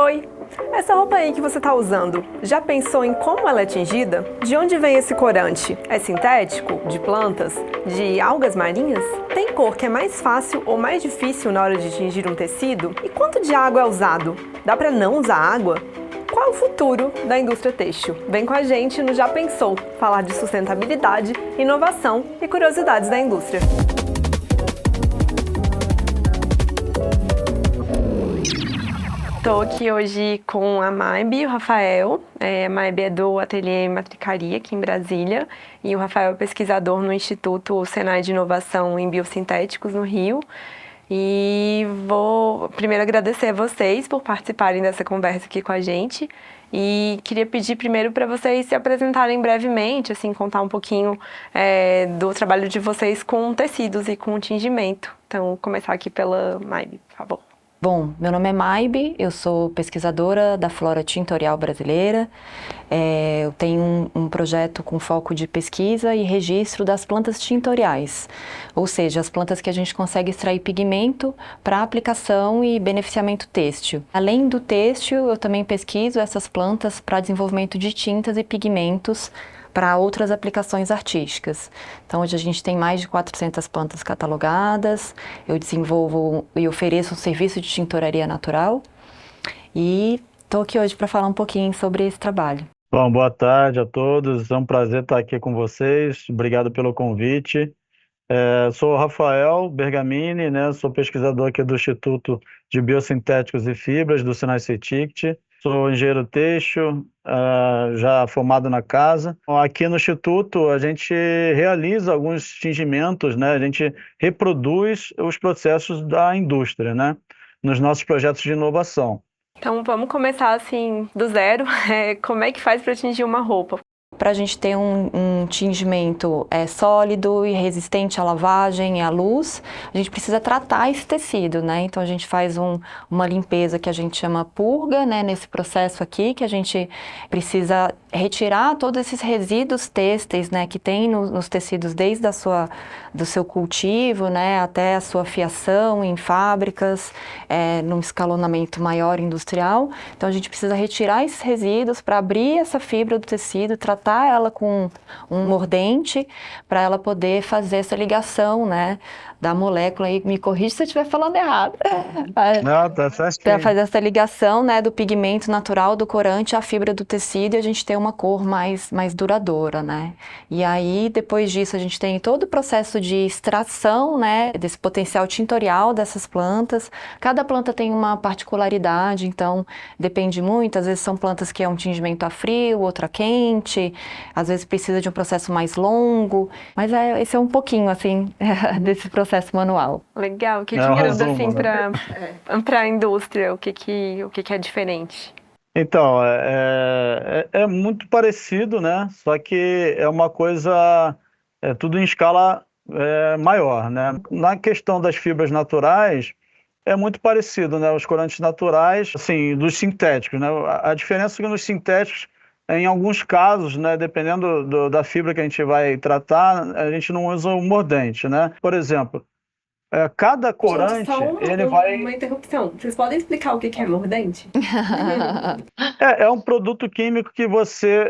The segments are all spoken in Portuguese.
Oi, essa roupa aí que você está usando, já pensou em como ela é tingida? De onde vem esse corante? É sintético? De plantas? De algas marinhas? Tem cor que é mais fácil ou mais difícil na hora de tingir um tecido? E quanto de água é usado? Dá para não usar água? Qual é o futuro da indústria têxtil? Vem com a gente no Já Pensou, falar de sustentabilidade, inovação e curiosidades da indústria. Estou aqui hoje com a Maybe e o Rafael. A Maybe é do Ateliê Matricaria, aqui em Brasília, e o Rafael é pesquisador no Instituto Senai de Inovação em Biosintéticos, no Rio. E vou primeiro agradecer a vocês por participarem dessa conversa aqui com a gente. E queria pedir primeiro para vocês se apresentarem brevemente, assim, contar um pouquinho do trabalho de vocês com tecidos e com tingimento. Então, vou começar aqui pela Maybe, por favor. Bom, meu nome é Maybe, eu sou pesquisadora da flora tintorial brasileira. Eu tenho um projeto com foco de pesquisa e registro das plantas tintoriais, ou seja, as plantas que a gente consegue extrair pigmento para aplicação e beneficiamento têxtil. Além do têxtil, eu também pesquiso essas plantas para desenvolvimento de tintas e pigmentos para outras aplicações artísticas. Então, hoje a gente tem mais de 400 plantas catalogadas, eu desenvolvo e ofereço um serviço de tintoraria natural e estou aqui hoje para falar um pouquinho sobre esse trabalho. Bom, boa tarde a todos, é um prazer estar aqui com vocês, obrigado pelo convite. Sou o Rafael Bergamini, né? Sou pesquisador aqui do Instituto de Biosintéticos e Fibras do Senai CETICT. Sou engenheiro têxtil, já formado na casa. Aqui no Instituto a gente realiza alguns tingimentos, né? A gente reproduz os processos da indústria, né? Nos nossos projetos de inovação. Então vamos começar assim do zero. Como é que faz para tingir uma roupa? Para a gente ter um tingimento sólido e resistente à lavagem e à luz, a gente precisa tratar esse tecido, né? Então a gente faz uma limpeza que a gente chama purga, né? Nesse processo aqui, que a gente precisa retirar todos esses resíduos têxteis, né? Que tem nos tecidos desde do seu cultivo, né? Até a sua fiação em fábricas, num escalonamento maior industrial. Então a gente precisa retirar esses resíduos para abrir essa fibra do tecido, tratar ela com um mordente para ela poder fazer essa ligação, né, da molécula. E me corrige se eu estiver falando errado. Não, tá certo. Para fazer essa ligação, né, do pigmento natural do corante à fibra do tecido e a gente ter uma cor mais duradoura, né. E aí, depois disso, a gente tem todo o processo de extração, né, desse potencial tintorial dessas plantas. Cada planta tem uma particularidade, então depende muito. Às vezes são plantas que é um tingimento a frio, outra quente, às vezes precisa de um processo mais longo, mas esse é um pouquinho, assim, desse processo manual. Legal, o que muda, assim, para a indústria? O que é diferente? Então, é muito parecido, né? Só que é uma coisa, tudo em escala maior, né? Na questão das fibras naturais, é muito parecido, né? Os corantes naturais, assim, dos sintéticos, né? A diferença é que nos sintéticos, em alguns casos, né, dependendo da fibra que a gente vai tratar, a gente não usa o mordente, né? Por exemplo, cada corante, ele vai... Uma interrupção. Vocês podem explicar o que é mordente? É um produto químico que você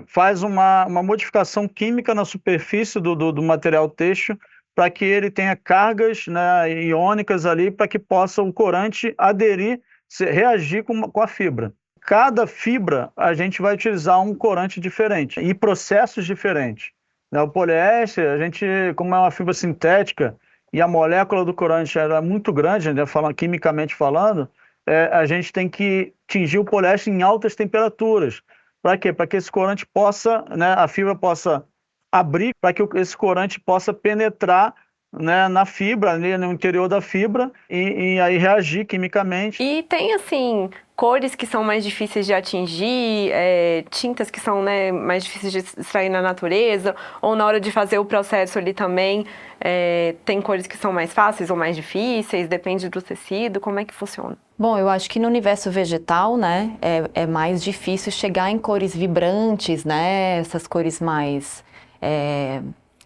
faz uma modificação química na superfície do material têxtil para que ele tenha cargas, né, iônicas ali para que possa o corante aderir, reagir com a fibra. Cada fibra a gente vai utilizar um corante diferente e processos diferentes. O poliéster, a gente, como é uma fibra sintética e a molécula do corante é muito grande, né, quimicamente falando, a gente tem que tingir o poliéster em altas temperaturas. Para quê? Para que esse corante possa, né, a fibra possa abrir, para que esse corante possa penetrar, né, na fibra, ali no interior da fibra e aí reagir quimicamente. E tem, assim, cores que são mais difíceis de atingir, tintas que são, né, mais difíceis de extrair na natureza, ou na hora de fazer o processo ali também, tem cores que são mais fáceis ou mais difíceis, depende do tecido, como é que funciona? Bom, eu acho que no universo vegetal, né, é mais difícil chegar em cores vibrantes, né, essas cores mais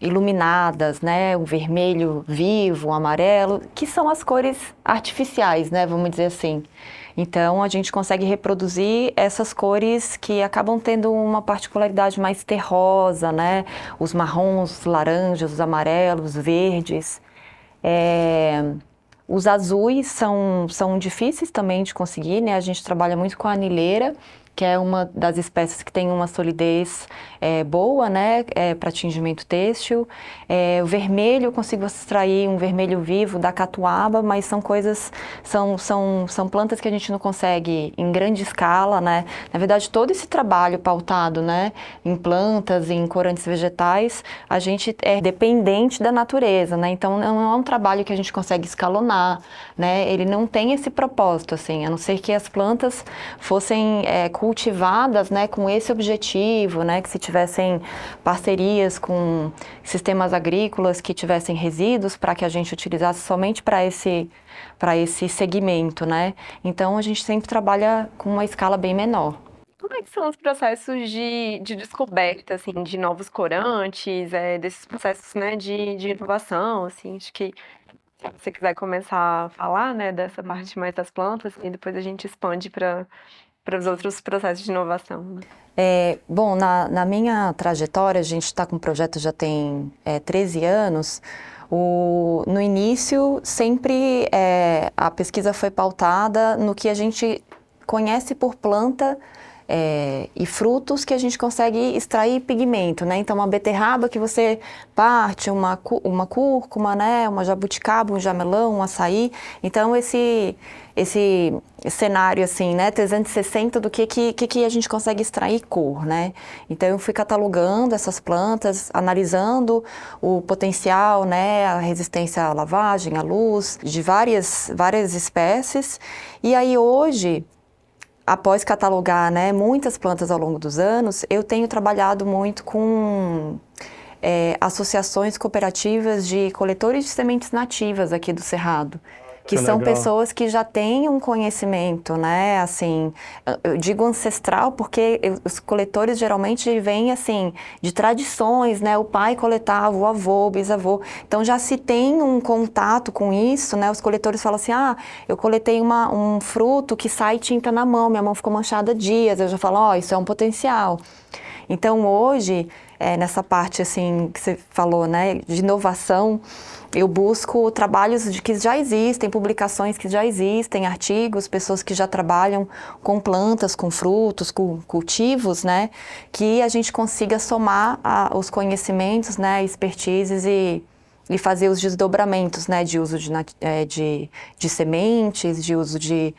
iluminadas, né, o vermelho vivo, o amarelo, que são as cores artificiais, né, vamos dizer assim. Então a gente consegue reproduzir essas cores que acabam tendo uma particularidade mais terrosa, né? Os marrons, os laranjas, os amarelos, verdes. É, os azuis são difíceis também de conseguir, né? A gente trabalha muito com a anilheira, que é uma das espécies que tem uma solidez boa, né? Para tingimento têxtil. O vermelho eu consigo extrair um vermelho vivo da catuaba, mas são coisas, são plantas que a gente não consegue em grande escala, né? Na verdade, todo esse trabalho pautado, né? Em plantas, em corantes vegetais, a gente é dependente da natureza, né? Então não é um trabalho que a gente consegue escalonar, né? Ele não tem esse propósito, assim, a não ser que as plantas fossem cultivadas, né, com esse objetivo, né, que se tivessem parcerias com sistemas agrícolas que tivessem resíduos para que a gente utilizasse somente para esse segmento, né? Então a gente sempre trabalha com uma escala bem menor. Como é que são os processos de descoberta, assim, de novos corantes, desses processos, né, de inovação, assim, acho que se você quiser começar a falar, né, dessa parte mais das plantas, e depois a gente expande para os outros processos de inovação, né? Bom, na minha trajetória, a gente está com o projeto já tem 13 anos. No início, sempre a pesquisa foi pautada no que a gente conhece por planta e frutos que a gente consegue extrair pigmento, né? Então, uma beterraba que você parte, uma cúrcuma, né? Uma jabuticaba, um jamelão, um açaí. Então, esse cenário, assim, né? 360 do que a gente consegue extrair cor, né? Então, eu fui catalogando essas plantas, analisando o potencial, né? A resistência à lavagem, à luz, de várias espécies. E aí, hoje, após catalogar, né, muitas plantas ao longo dos anos, eu tenho trabalhado muito com associações cooperativas de coletores de sementes nativas aqui do Cerrado, que são legal. pessoas que já têm um conhecimento, né, assim, eu digo ancestral porque os coletores geralmente vêm, assim, de tradições, né, o pai coletava, o avô, o bisavô, então já se tem um contato com isso, né, os coletores falam assim, eu coletei um fruto que sai tinta na mão, minha mão ficou manchada há dias, eu já falo, isso é um potencial. Então hoje, nessa parte assim que você falou, né, de inovação, eu busco trabalhos que já existem, publicações que já existem, artigos, pessoas que já trabalham com plantas, com frutos, com cultivos, né, que a gente consiga somar os conhecimentos, né, expertises e fazer os desdobramentos, né, de uso de sementes, de uso de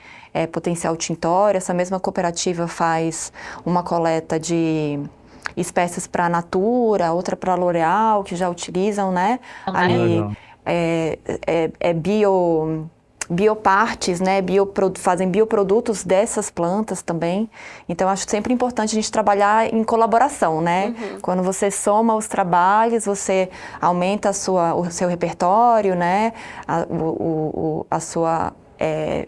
potencial tintório. Essa mesma cooperativa faz uma coleta de espécies para a Natura, outra para a L'Oréal, que já utilizam, né, ali biopartes, né, fazem bioprodutos dessas plantas também. Então, acho sempre importante a gente trabalhar em colaboração, né? Quando você soma os trabalhos, você aumenta o seu repertório, né? A sua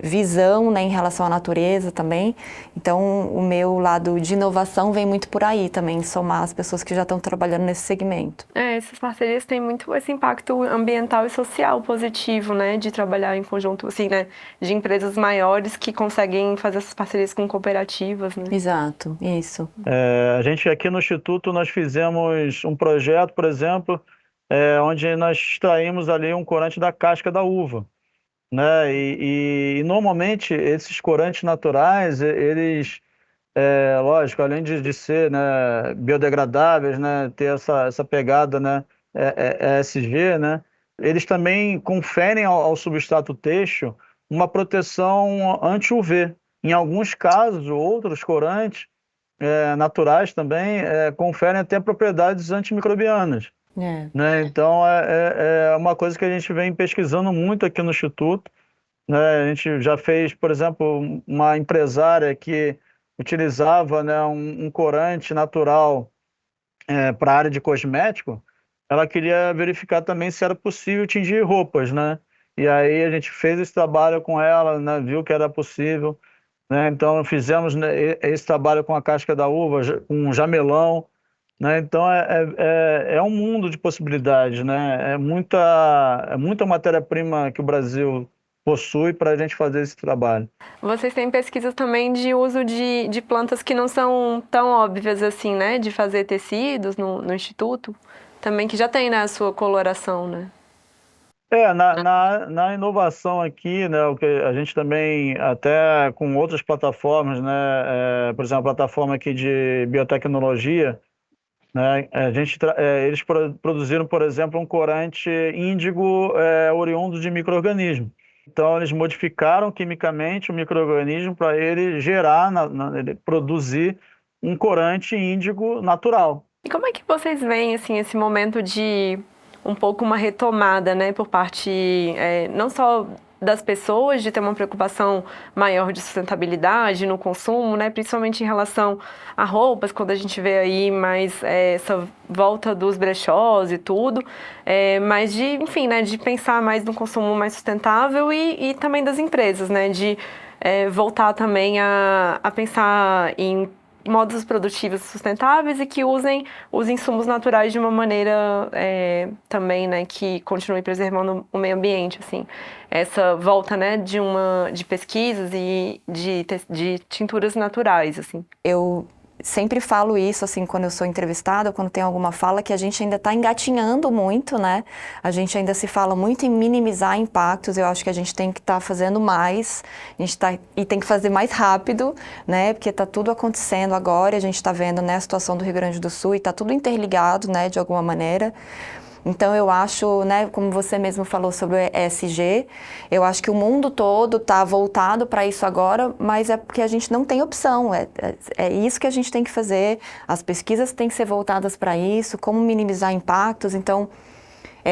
visão, né, em relação à natureza também. Então, o meu lado de inovação vem muito por aí também, somar as pessoas que já estão trabalhando nesse segmento. Essas parcerias têm muito esse impacto ambiental e social positivo, né, de trabalhar em conjunto, assim, né, de empresas maiores que conseguem fazer essas parcerias com cooperativas, né? Exato, isso. A gente aqui no Instituto, nós fizemos um projeto, por exemplo, onde nós extraímos ali um corante da casca da uva, né? E normalmente esses corantes naturais, eles, lógico, além de ser, né, biodegradáveis, né, ter essa pegada, né, ESG, né, eles também conferem ao substrato têxtil uma proteção anti-UV. Em alguns casos, outros corantes naturais também conferem até propriedades antimicrobianas, É. né? Então é uma coisa que a gente vem pesquisando muito aqui no Instituto, né? A gente já fez, por exemplo, uma empresária que utilizava, né, um corante natural para a área de cosmético. Ela queria verificar também se era possível tingir roupas, né? E aí a gente fez esse trabalho com ela, né? Viu que era possível, né? Então fizemos, né, esse trabalho com a casca da uva, com jamelão, né? Então é um mundo de possibilidades, né? É muita matéria-prima que o Brasil possui para a gente fazer esse trabalho. Vocês têm pesquisas também de uso de plantas que não são tão óbvias assim, né? De fazer tecidos no instituto? Também que já tem, né, a sua coloração, né? Na inovação aqui, né, o que a gente também, até com outras plataformas, né, por exemplo, a plataforma aqui de biotecnologia, né, eles produziram, por exemplo, um corante índigo oriundo de micro-organismo. Então, eles modificaram quimicamente o micro-organismo para ele gerar, ele produzir um corante índigo natural. E como é que vocês veem, assim, esse momento de um pouco uma retomada, né, por parte não só das pessoas, de ter uma preocupação maior de sustentabilidade no consumo, né, principalmente em relação a roupas, quando a gente vê aí mais essa volta dos brechós e tudo, mas de, enfim, né, de pensar mais no consumo mais sustentável e também das empresas, né, de voltar também a pensar em modos produtivos sustentáveis e que usem os insumos naturais de uma maneira também, né, que continue preservando o meio ambiente, assim. Essa volta, né, de pesquisas e de tinturas naturais, assim. Eu sempre falo isso, assim, quando eu sou entrevistada, quando tem alguma fala, que a gente ainda está engatinhando muito, né? A gente ainda se fala muito em minimizar impactos. Eu acho que a gente tem que estar fazendo mais, e tem que fazer mais rápido, né? Porque está tudo acontecendo agora, e a gente está vendo, né, a situação do Rio Grande do Sul, e está tudo interligado, né, de alguma maneira. Então, eu acho, né, como você mesmo falou sobre o ESG, eu acho que o mundo todo está voltado para isso agora, mas é porque a gente não tem opção, é isso que a gente tem que fazer, as pesquisas têm que ser voltadas para isso, como minimizar impactos. Então,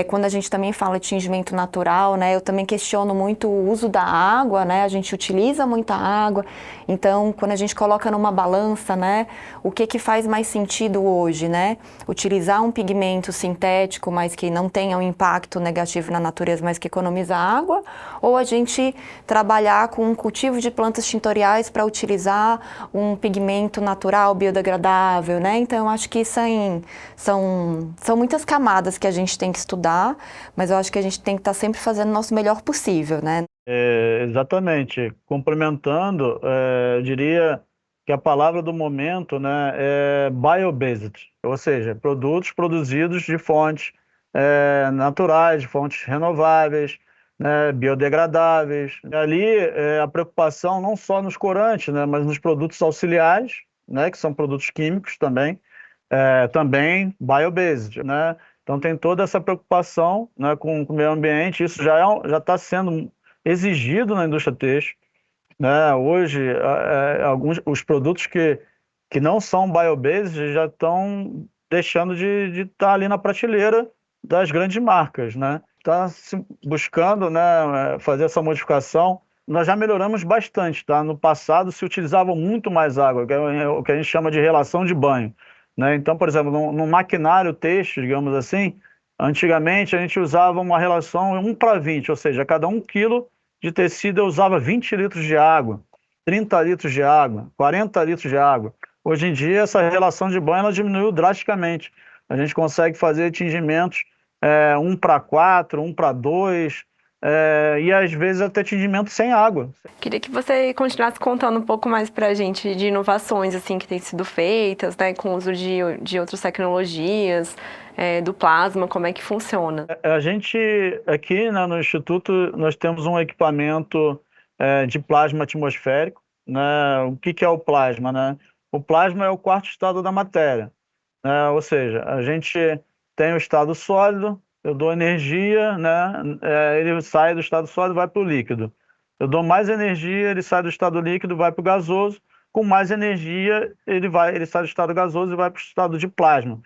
quando a gente também fala de tingimento natural, né, eu também questiono muito o uso da água, né, a gente utiliza muita água, então quando a gente coloca numa balança, né, o que faz mais sentido hoje, né, utilizar um pigmento sintético, mas que não tenha um impacto negativo na natureza, mas que economiza água, ou a gente trabalhar com um cultivo de plantas tintoriais para utilizar um pigmento natural, biodegradável, né, então eu acho que são muitas camadas que a gente tem que estudar, mas eu acho que a gente tem que estar sempre fazendo o nosso melhor possível, né? Exatamente. Complementando, eu diria que a palavra do momento, né, é bio-based, ou seja, produtos produzidos de fontes naturais, de fontes renováveis, né, biodegradáveis. Ali a preocupação não só nos corantes, né, mas nos produtos auxiliares, né, que são produtos químicos também bio-based, né? Então tem toda essa preocupação, né, com o meio ambiente. Isso já está sendo exigido na indústria têxtil, né? Hoje, alguns os produtos que não são bio-based já estão deixando de estar ali na prateleira das grandes marcas, né? Está se buscando, né, fazer essa modificação. Nós já melhoramos bastante, tá? No passado se utilizava muito mais água, que é o que a gente chama de relação de banho, né? Então, por exemplo, no maquinário têxtil, digamos assim, antigamente a gente usava uma relação 1:20, ou seja, a cada 1 quilo de tecido eu usava 20 litros de água, 30 litros de água, 40 litros de água. Hoje em dia, essa relação de banho ela diminuiu drasticamente. A gente consegue fazer tingimentos 1:4, 1:2, e às vezes até tingimento sem água. Queria que você continuasse contando um pouco mais pra gente de inovações, assim, que têm sido feitas, né, com o uso de outras tecnologias, do plasma, como é que funciona? A gente, aqui, né, no Instituto, nós temos um equipamento de plasma atmosférico, né? O que é o plasma, né? O plasma é o quarto estado da matéria, né? Ou seja, a gente tem o estado sólido, eu dou energia, né? Ele sai do estado sólido e vai para o líquido. Eu dou mais energia, ele sai do estado líquido e vai para o gasoso. Com mais energia, ele sai do estado gasoso e vai para o estado de plasma,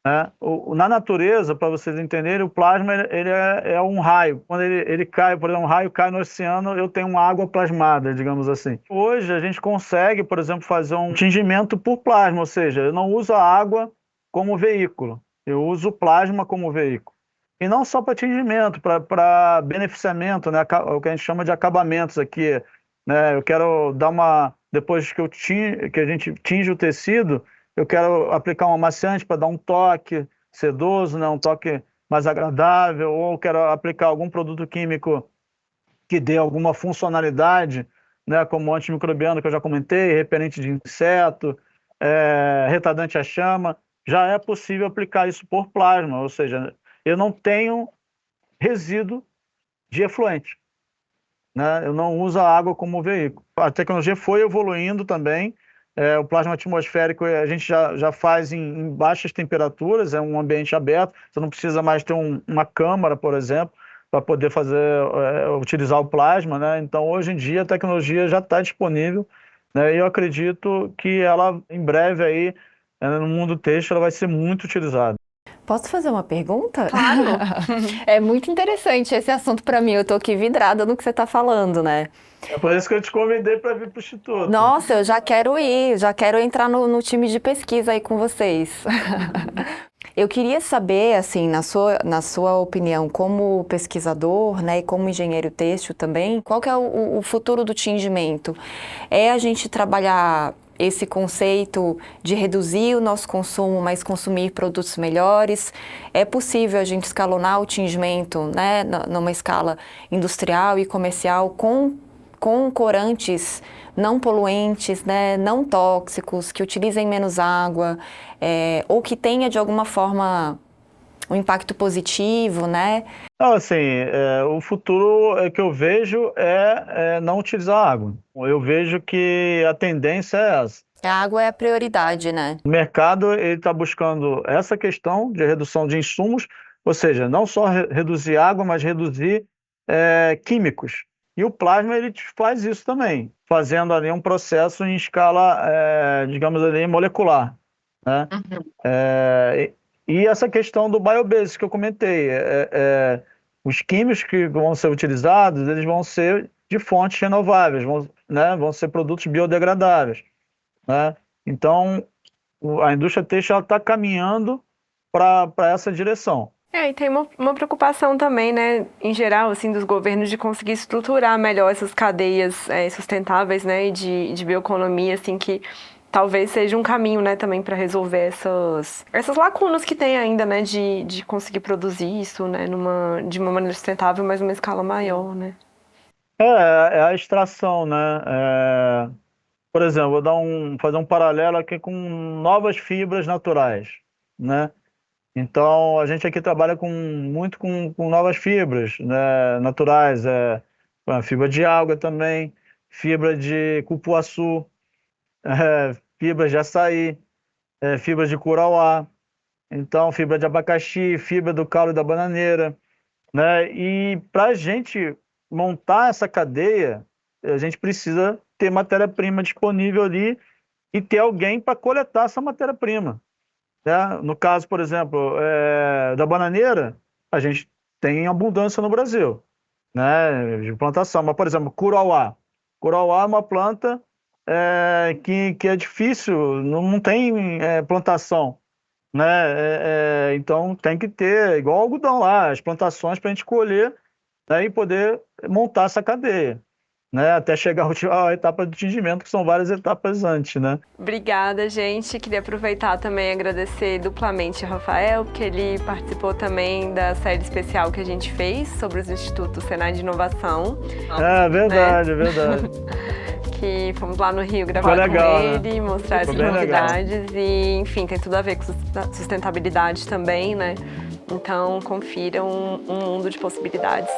né? Na natureza, para vocês entenderem, o plasma ele é um raio. Quando ele cai, por exemplo, um raio cai no oceano, eu tenho uma água plasmada, digamos assim. Hoje a gente consegue, por exemplo, fazer um tingimento por plasma, ou seja, eu não uso a água como veículo, eu uso o plasma como veículo. E não só para tingimento, para beneficiamento, né? O que a gente chama de acabamentos aqui, né? Eu quero dar depois que a gente tinge o tecido, eu quero aplicar um amaciante para dar um toque sedoso, né? Um toque mais agradável, ou quero aplicar algum produto químico que dê alguma funcionalidade, né, como antimicrobiano, que eu já comentei, repelente de inseto, retardante à chama, já é possível aplicar isso por plasma, ou seja, eu não tenho resíduo de efluente, né? Eu não uso a água como veículo. A tecnologia foi evoluindo também. O plasma atmosférico a gente já faz em baixas temperaturas, é um ambiente aberto, você não precisa mais ter uma câmara, por exemplo, para poder utilizar o plasma, né? Então, hoje em dia, a tecnologia já está disponível, né? E eu acredito que ela, em breve, aí, no mundo têxtil, ela vai ser muito utilizada. Posso fazer uma pergunta? Claro. É muito interessante esse assunto para mim. Eu tô aqui vidrada no que você está falando, né? É por isso que eu te convidei para vir para o Instituto. Nossa, eu já quero ir, já quero entrar no time de pesquisa aí com vocês. Eu queria saber, assim, na sua opinião, como pesquisador, né, e como engenheiro têxtil também, qual que é o futuro do tingimento? É a gente trabalhar esse conceito de reduzir o nosso consumo, mas consumir produtos melhores? É possível a gente escalonar o tingimento, né, numa escala industrial e comercial com corantes não poluentes, né, não tóxicos, que utilizem menos água, ou que tenha de alguma forma um impacto positivo, né? Não, assim, o futuro que eu vejo é não utilizar água. Eu vejo que a tendência é essa. A água é a prioridade, né? O mercado está buscando essa questão de redução de insumos, ou seja, não só reduzir água, mas reduzir químicos. E o plasma ele faz isso também, fazendo ali um processo em escala, digamos ali, molecular, né? E essa questão do biobasic que eu comentei, os químicos que vão ser utilizados, eles vão ser de fontes renováveis, vão ser produtos biodegradáveis, né? Então, a indústria têxtil está caminhando para essa direção. E tem uma preocupação também, né, em geral, assim, dos governos de conseguir estruturar melhor essas cadeias sustentáveis, né, e de bioeconomia, assim, que talvez seja um caminho, né, também para resolver essas lacunas que tem ainda, né, de conseguir produzir isso, né, de uma maneira sustentável, mas numa escala maior, né. É a extração, né? Por exemplo, fazer um paralelo aqui com novas fibras naturais, né? Então, a gente aqui trabalha muito com novas fibras, né, naturais, fibra de alga também, fibra de cupuaçu, fibra de açaí, fibra de curauá, então fibra de abacaxi, fibra do caule da bananeira, né? E para a gente montar essa cadeia, a gente precisa ter matéria-prima disponível ali e ter alguém para coletar essa matéria-prima, né? No caso, por exemplo, da bananeira, a gente tem abundância no Brasil, né, de plantação. Mas, por exemplo, curauá. Curauá é uma planta que é difícil, não tem plantação, né? Então tem que ter, igual algodão lá, as plantações para a gente colher, né, e poder montar essa cadeia, né, até chegar à etapa de tingimento, que são várias etapas antes, né? Obrigada, gente. Queria aproveitar também e agradecer duplamente ao Rafael, porque ele participou também da série especial que a gente fez sobre os institutos Senai de Inovação. É verdade, né? É verdade. Que fomos lá no Rio gravar legal, com ele, né? mostrar essas bem novidades e, enfim, tem tudo a ver com sustentabilidade também, né? Então, confiram um mundo de possibilidades.